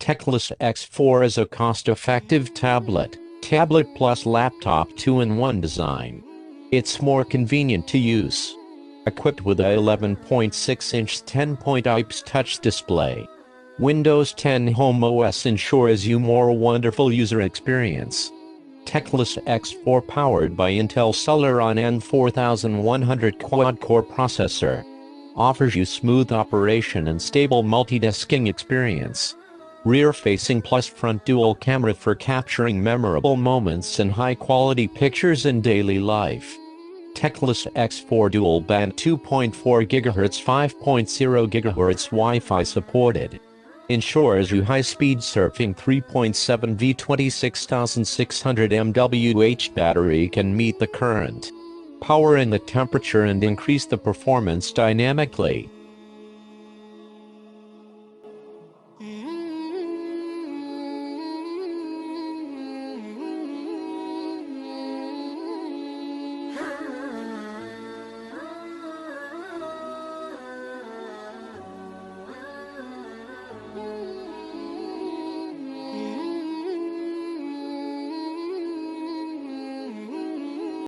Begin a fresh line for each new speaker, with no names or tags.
Teclast X4 is a cost-effective tablet plus laptop 2-in-1 design. It's more convenient to use. Equipped with a 11.6-inch 10-point-IPS touch display, Windows 10 Home OS ensures you more wonderful user experience. Teclast X4 powered by Intel Celeron N4100 Quad core processor offers you smooth operation and stable multitasking experience. Rear-facing plus front dual camera for capturing memorable moments and high-quality pictures in daily life. Teclast X4 dual-band 2.4 GHz 5.0 GHz Wi-Fi supported. Ensures you high-speed surfing 3.7V 26,600 mAh battery can meet the current, power and the temperature and increase the performance dynamically.